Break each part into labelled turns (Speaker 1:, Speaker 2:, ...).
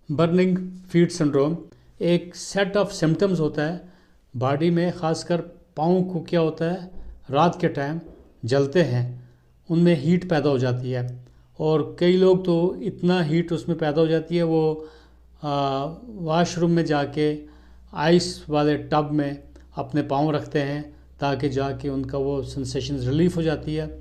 Speaker 1: Burning feet syndrome एक set of symptoms होता है बॉडी में, ख़ासकर पाँव को क्या होता है, रात के टाइम जलते हैं, उनमें हीट पैदा हो जाती है। और कई लोग तो इतना हीट उसमें पैदा हो जाती है वो वॉशरूम में जाके आइस वाले टब में अपने पाँव रखते हैं ताकि जाके उनका वो सेंसेशन रिलीफ हो जाती है।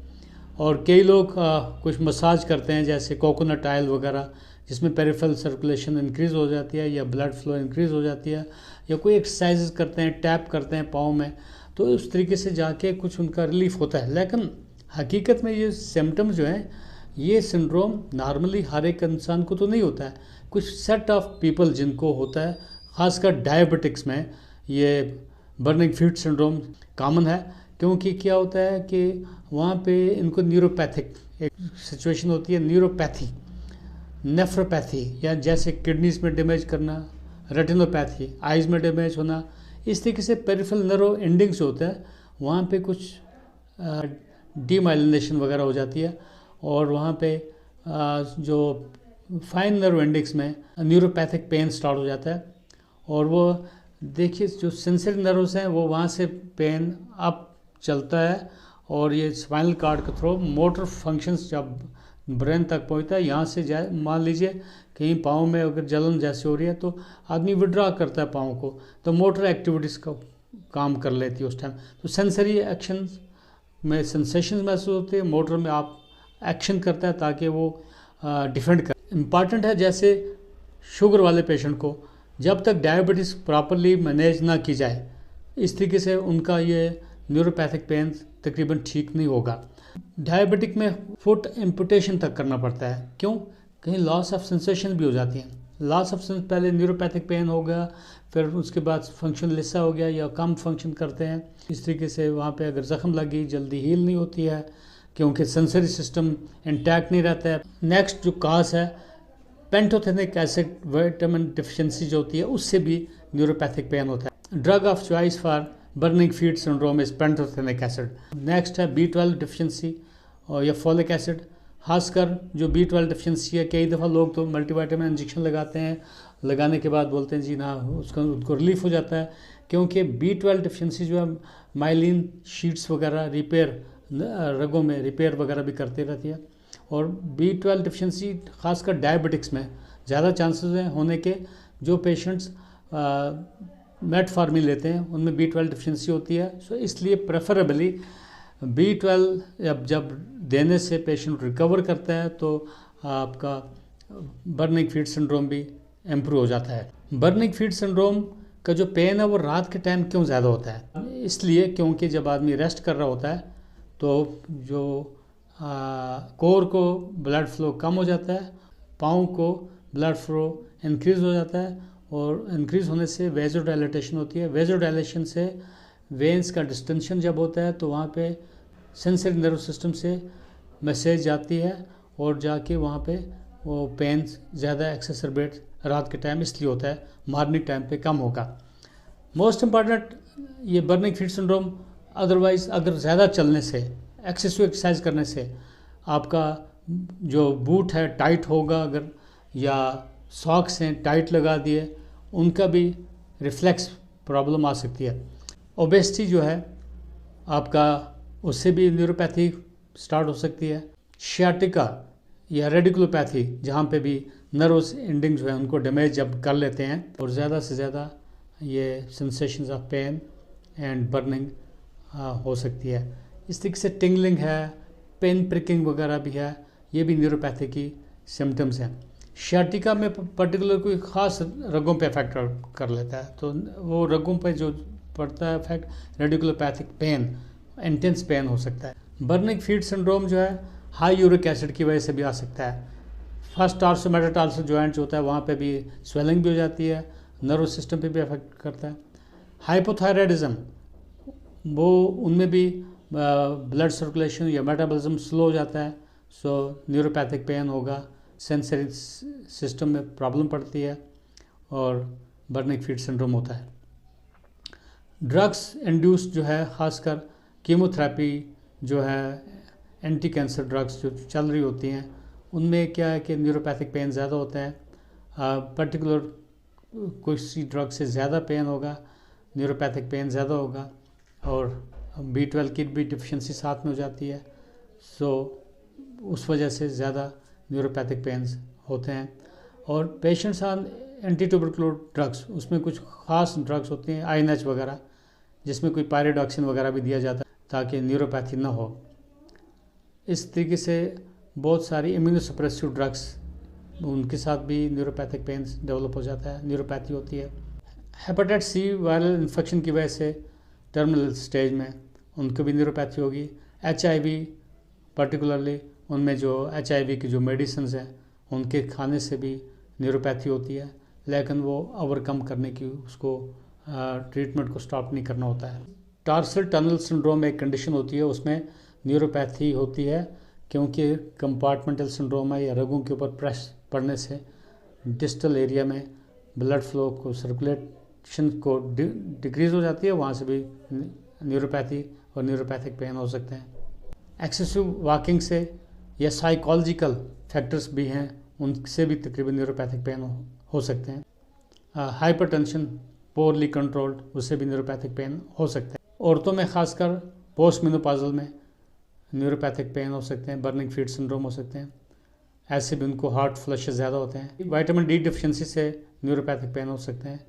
Speaker 1: और कई लोग कुछ मसाज करते हैं जैसे कोकोनट ऑयल वगैरह, जिसमें पेरिफेरल सर्कुलेशन इंक्रीज़ हो जाती है या ब्लड फ्लो इंक्रीज़ हो जाती है, या कोई एक्सरसाइज करते हैं, टैप करते हैं पाँव में, तो उस तरीके से जाके कुछ उनका रिलीफ होता है। लेकिन हकीकत में ये सिम्टम्स जो हैं, ये सिंड्रोम नॉर्मली हर एक इंसान को तो नहीं होता है, कुछ सेट ऑफ पीपल जिनको होता है, ख़ासकर डायबिटिक्स में ये बर्निंग फीट सिंड्रोम कॉमन है। क्योंकि क्या होता है कि वहाँ पे इनको न्यूरोपैथिक एक सिचुएशन होती है, न्यूरोपैथी, नेफ्रोपैथी, या जैसे किडनीज में डैमेज करना, रेटिनोपैथी, आइज़ में डैमेज होना, इस तरीके से पेरिफेरल नर्व एंडिंग्स होता है, वहाँ पे कुछ डीमाइलिनेशन वगैरह हो जाती है। और वहाँ पे जो फाइन नर्व एंडिंग्स में न्यूरोपैथिक पेन स्टार्ट हो जाता है। और वो देखिए जो सेंसरी नर्व्स हैं वो वहाँ से पेन अप चलता है, और ये स्पाइनल कॉर्ड के थ्रू मोटर फंक्शंस जब ब्रेन तक पहुँचता है, यहाँ से जाए, मान लीजिए कहीं पाँव में अगर जलन जैसे हो रही है तो आदमी विड्रॉ करता है पाँव को, तो मोटर एक्टिविटीज़ का काम कर लेती है उस टाइम। तो सेंसरी एक्शन में सेंसेशन महसूस होती है, मोटर में आप एक्शन करता है ताकि वो डिफेंड कर। इम्पॉर्टेंट है जैसे शुगर वाले पेशेंट को जब तक डायबिटीज़ प्रॉपरली मैनेज ना की जाए, इस तरीके से उनका ये न्यूरोपैथिक पेन तकरीबन ठीक नहीं होगा। डायबिटिक में फुट एम्पुटेशन तक करना पड़ता है। क्यों? कहीं लॉस ऑफ सेंसेशन भी हो जाती है। लॉस ऑफ सेंस, पहले न्यूरोपैथिक पेन हो गया, फिर उसके बाद फंक्शन लिसा हो गया या कम फंक्शन करते हैं। इस तरीके से वहाँ पे अगर ज़ख्म लगी जल्दी हील नहीं होती है क्योंकि सेंसरी सिस्टम इंटैक्ट नहीं रहता है। नेक्स्ट जो काज है पेंटोथेनिक एसिड विटामिन डिफिशिएंसी जो होती है, उससे भी न्यूरोपैथिक पेन होता है। Drug of choice for burning feet syndrome is pantothenic acid. Next है B12 डिफिशिएंसी और या फॉलिक एसिड। खासकर जो B12 डिफिशिएंसी है, कई दफ़ा लोग तो मल्टीविटामिन इंजेक्शन लगाते हैं, लगाने के बाद बोलते हैं जी ना उनको रिलीफ हो जाता है, क्योंकि B12 डिफिशिएंसी जो है माइलिन शीट्स वगैरह रिपेयर, रगों में रिपेयर वगैरह भी करती रहती है। और B12 डिफिशिएंसी खासकर डायबिटिक्स में ज़्यादा चांसेस हैं होने के। जो पेशेंट्स मेटफॉर्मिन लेते हैं उनमें B12 डिफिशिएंसी होती है। सो इसलिए प्रेफरेबली B12 जब देने से पेशेंट रिकवर करता है तो आपका बर्निंग फीट सिंड्रोम भी इम्प्रूव हो जाता है। बर्निंग फीट सिंड्रोम का जो पेन है वो रात के टाइम क्यों ज़्यादा होता है? इसलिए क्योंकि जब आदमी रेस्ट कर रहा होता है तो जो कोर को ब्लड फ्लो कम हो जाता है, पाँव को ब्लड फ्लो इंक्रीज़ हो जाता है, और इंक्रीज़ होने से वेजोडाइलेटेशन होती है। वेजोडाइलेशन से वेंस का डिस्टेंशन जब होता है तो वहाँ पे सेंसरी नर्व सिस्टम से मैसेज जाती है और जाके वहाँ पे वो पेन ज़्यादा एक्सेसरबेट रात के टाइम इसलिए होता है, मॉर्निंग टाइम पे कम होगा। मोस्ट इम्पॉर्टेंट ये बर्निंग फीट सिंड्रोम अदरवाइज़ अगर ज़्यादा चलने से, एक्सेसिव एक्सरसाइज करने से आपका जो बूट है टाइट होगा, अगर या सॉक्स हैं टाइट लगा दिए, उनका भी रिफ्लेक्स प्रॉब्लम आ सकती है। ओबेसिटी जो है आपका, उससे भी न्यूरोपैथी स्टार्ट हो सकती है। शियाटिका या रेडिकुलोपैथी, जहाँ पे भी नर्व्स एंडिंग जो है उनको डैमेज जब कर लेते हैं, और ज़्यादा से ज़्यादा ये sensations of pain and burning हो सकती है। इस तरीके से टिंगलिंग है, पेन प्रिकिंग वगैरह भी है, ये भी न्यूरोपैथी की सिम्टम्स हैं। शियाटिका में पर्टिकुलर कोई ख़ास रगों पे इफेक्ट कर लेता है, तो वो रगों पे जो पड़ता है इफेक्ट, रेडिकुलोपैथिक पेन, इंटेंस पेन हो सकता है। बर्निंग फीट सिंड्रोम जो है हाई यूरिक एसिड की वजह से भी आ सकता है। फर्स्ट टार्सो मेटाटार्सो जॉइंट जो होता है वहाँ पे भी स्वेलिंग भी हो जाती है, नर्व सिस्टम पे भी अफेक्ट करता है। हाइपोथायराइडिज्म, वो उनमें भी ब्लड सर्कुलेशन या मेटाबॉलिज्म स्लो हो जाता है, सो न्यूरोपैथिक पेन होगा, सेंसरी सिस्टम में प्रॉब्लम पड़ती है और बर्निंग फीट सिंड्रोम होता है। ड्रग्स इंड्यूस्ड जो है, ख़ासकर कीमोथेरेपी जो है, एंटी कैंसर ड्रग्स जो चल रही होती हैं, उनमें क्या है कि न्यूरोपैथिक पेन ज़्यादा होता है। पर्टिकुलर किसी ड्रग से ज़्यादा पेन होगा, न्यूरोपैथिक पेन ज़्यादा होगा, और B12 की भी डिफिशिएंसी साथ में हो जाती है, सो उस वजह से ज़्यादा न्यूरोपैथिक पेन्स होते हैं। और पेशेंट्स आन एंटी ट्यूबरकुलोज ड्रग्स, उसमें कुछ ख़ास ड्रग्स होती हैं INH वगैरह, जिसमें कोई पायरिडॉक्सिन वगैरह भी दिया जाता है ताकि न्यूरोपैथी ना हो। इस तरीके से बहुत सारी इम्यूनोसप्रेसिव ड्रग्स, उनके साथ भी न्यूरोपैथिक पेन्स डेवलप हो जाता है, न्यूरोपैथी होती है। हेपेटाइटिस C वायरल इन्फेक्शन की वजह से टर्मिनल स्टेज में उनको भी न्यूरोपैथी होगी। HIV पर्टिकुलरली उनमें जो HIV की जो मेडिसिन हैं उनके खाने से भी न्यूरोपैथी होती है, लेकिन वो ओवरकम करने की उसको ट्रीटमेंट को स्टॉप नहीं करना होता है। टार्सल टनल सिंड्रोम एक कंडीशन होती है, उसमें न्यूरोपैथी होती है क्योंकि कंपार्टमेंटल सिंड्रोम है या रगों के ऊपर प्रेस पड़ने से डिस्टल एरिया में ब्लड फ्लो को, सर्कुलेशन को डिक्रीज़ हो जाती है, वहाँ से भी न्यूरोपैथी और न्यूरोपैथिक पेन हो सकते हैं। एक्सेसिव वॉकिंग से या साइकोलॉजिकल फैक्टर्स भी हैं, उनसे भी तकरीबन न्यूरोपैथिक पेन हो सकते हैं। हाइपरटेंशन पोरली कंट्रोल्ड, उससे भी न्यूरोपैथिक पेन हो सकते हैं। औरतों में खासकर पोस्ट मेनोपॉजल में न्यूरोपैथिक पेन हो सकते हैं, बर्निंग फीट सिंड्रोम हो सकते हैं, ऐसे भी उनको हार्ट फ्लशेस ज़्यादा होते हैं। विटामिन D डिफिशिएंसी से न्यूरोपैथिक पेन हो सकते हैं।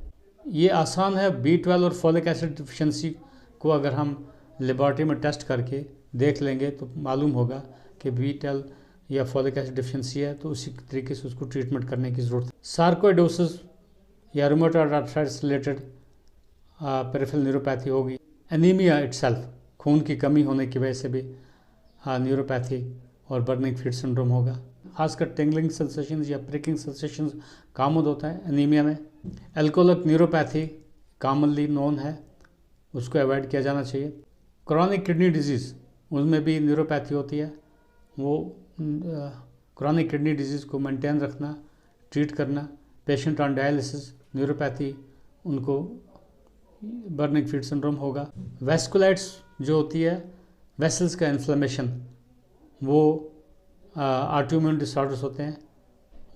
Speaker 1: ये आसान है, B12 और फॉलिक एसिड डिफिशिएंसी को अगर हम लेबॉरेटरी में टेस्ट करके देख लेंगे तो मालूम होगा कि B12 या फॉलिक एसिड डिफिशिएंसी है, तो उसी तरीके से उसको ट्रीटमेंट करने की ज़रूरत है। सार्कोइडोसिस या rheumatoid arthritis related peripheral neuropathy होगी। एनीमिया इटसेल्फ, खून की कमी होने की वजह से भी न्यूरोपैथी और बर्निंग फीट सिंड्रोम होगा। खासकर टिंगलिंग सेंसेशंस या प्रिकिंग सेंसेशंस कॉमन होता है एनीमिया में। एल्कोहलिक न्यूरोपैथी कॉमनली नोन है, उसको अवॉइड किया जाना चाहिए। क्रॉनिक किडनी डिजीज़, उनमें भी न्यूरोपैथी होती है, वो क्रॉनिक किडनी डिजीज़ को मेंटेन रखना, ट्रीट करना। पेशेंट ऑन डायलिसिस न्यूरोपैथी, उनको बर्निंग फीट सिंड्रोम होगा। वेस्कुलाइट्स जो होती है, वेसल्स का इन्फ्लेमेशन, वो ऑटोइम्यून डिसऑर्डर्स होते हैं,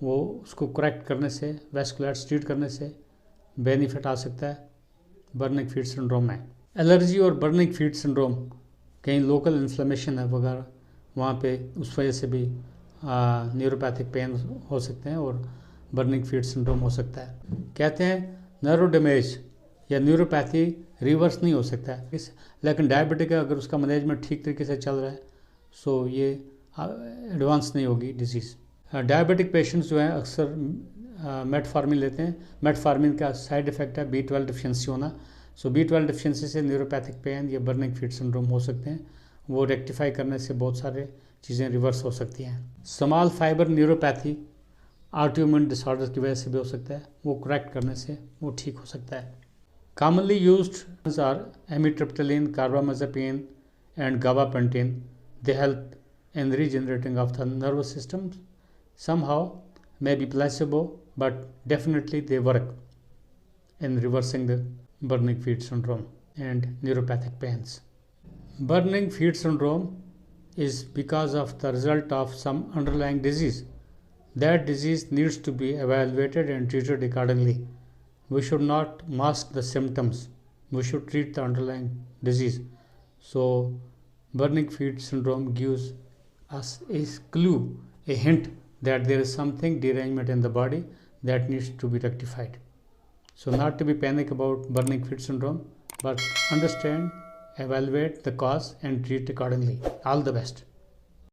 Speaker 1: वो उसको करेक्ट करने से, वेस्कुलाइट्स ट्रीट करने से बेनिफिट आ सकता है बर्निंग फीट सिंड्रोम में। एलर्जी और बर्निंग फीट सिंड्रोम, कहीं लोकल इन्फ्लेमेशन है वगैरह, वहाँ पे उस वजह से भी न्यूरोपैथिक पेन हो सकते हैं और बर्निंग फीट सिंड्रोम हो सकता है। कहते हैं नर्व डैमेज या न्यूरोपैथी रिवर्स नहीं हो सकता है, लेकिन डायबिटिक है, अगर उसका मैनेजमेंट ठीक तरीके से चल रहा है सो ये एडवांस नहीं होगी डिजीज़। डायबिटिक पेशेंट्स जो हैं अक्सर मेटफॉर्मिन लेते हैं। मेटफॉर्मिन का साइड इफ़ेक्ट है B12 डिफिशिएंसी होना, सो B12 डिफिशिएंसी से न्यूरोपैथिक पेन या बर्निंग फीट सिंड्रोम हो सकते हैं। वो रेक्टिफाई करने से बहुत सारे चीज़ें रिवर्स हो सकती हैं। Small fibre neuropathy autoimmune disorder की वजह से भी हो सकता है, वो करेक्ट करने से वो ठीक हो सकता है। Commonly used are amitriptyline, carbamazepine, and gabapentin. They help in regenerating of the nervous system. Somehow may be placebo, but definitely they work in reversing the burning feet syndrome and neuropathic pains. Burning feet syndrome is because of the result of some underlying disease. That disease needs to be evaluated and treated accordingly. We should not mask the symptoms. We should treat the underlying disease. So, burning feet syndrome gives us a clue, a hint that there is something derangement in the body that needs to be rectified. So, not to be panic about burning feet syndrome, but understand, evaluate the cause and treat accordingly. All the best.